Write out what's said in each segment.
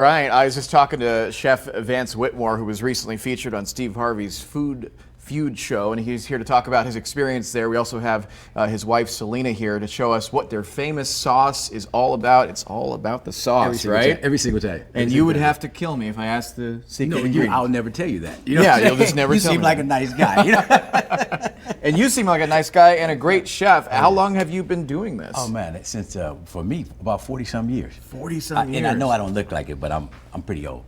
Right, I was just talking to Chef Vance Whitmore, who was recently featured on Steve Harvey's Feud show, and he's here to talk about his experience there. We also have his wife Selina here to show us what their famous sauce is all about. It's all about the sauce, right? Every single time. And you would have to kill me if I asked the secret ingredient. I'll never tell you that. Yeah, you'll just never tell me. You seem like a nice guy. You know? And you seem like a nice guy and a great chef. How long have you been doing this? Oh man, since for me about 40-some years. 40-some years. And I know I don't look like it, but I'm pretty old.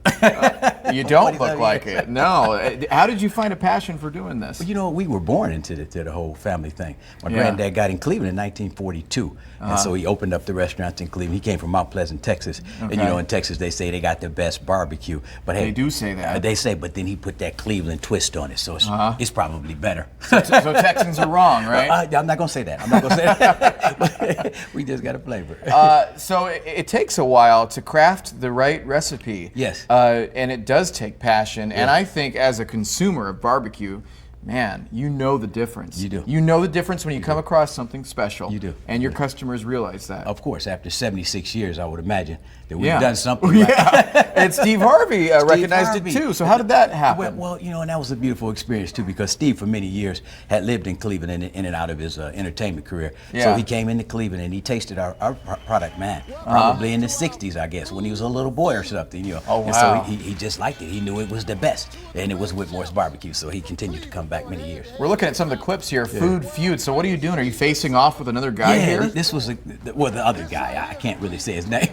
You don't look like it. No. How did you find a passion for doing this? Well, you know, we were born into the whole family thing. My granddad got in Cleveland in 1942, and so he opened up the restaurants in Cleveland. He came from Mount Pleasant, Texas, and you know, in Texas they say they got the best barbecue. But hey, they do say that. They say, but then he put that Cleveland twist on it, so it's probably better. So Texans are wrong, right? I'm not gonna say that. I'm not gonna say that. We just got a flavor. So it takes a while to craft the right recipe. Yes. And it does take passion. And I think as a consumer of barbecue, man, you know the difference. You do. You know the difference when you come across something special. You do. And your customers realize that. Of course, after 76 years, I would imagine that we've done something right. Yeah, and Steve Harvey recognized it too. So how did that happen? Well, you know, and that was a beautiful experience too, because Steve for many years had lived in Cleveland in and out of his entertainment career. Yeah. So he came into Cleveland and he tasted our product, man, probably in the 60s, I guess, when he was a little boy or something, you know. Oh, wow. And so he just liked it. He knew it was the best. And it was Whitmore's barbecue, so he continued to come back many years. We're looking at some of the clips here, Food Feud. So what are you doing? Are you facing off with another guy here? This was the other guy. I can't really say his name.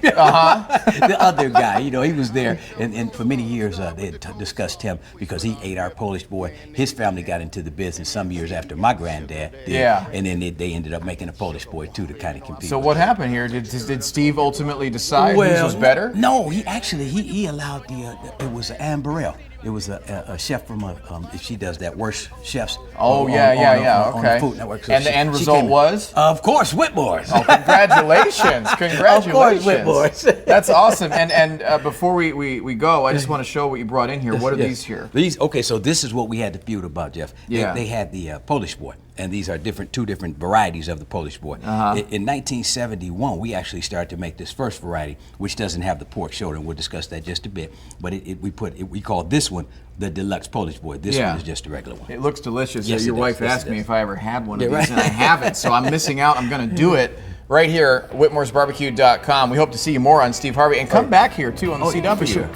The other guy, you know, he was there, and for many years they had discussed him because he ate our Polish boy. His family got into the business some years after my granddad did, and then they ended up making a Polish boy too to kind of compete. So what happened here? Did Steve ultimately decide whose was better? No, he actually he allowed it was Anne Burrell. It was a chef from she does that Worst Chefs. Oh, on okay. the Food Network. So and the end result was? Of course, Whitmore's. Oh, congratulations! Congratulations! Of course, Whitmore's. That's awesome. And before we go, I just want to show what you brought in here. What are these here? Okay, so this is what we had to feud about, Jeff. They had the Polish boy, and these are two different varieties of the Polish boy. In 1971, we actually started to make this first variety, which doesn't have the pork shoulder, and we'll discuss that just a bit. But we called this one the deluxe Polish boy. This one is just a regular one. It looks delicious. Yes, Your wife asked me if I ever had one of these, and I haven't, so I'm missing out. I'm going to do it right here, whitmoresbarbecue.com. We hope to see you more on Steve Harvey, and come back here too on the CW. For sure.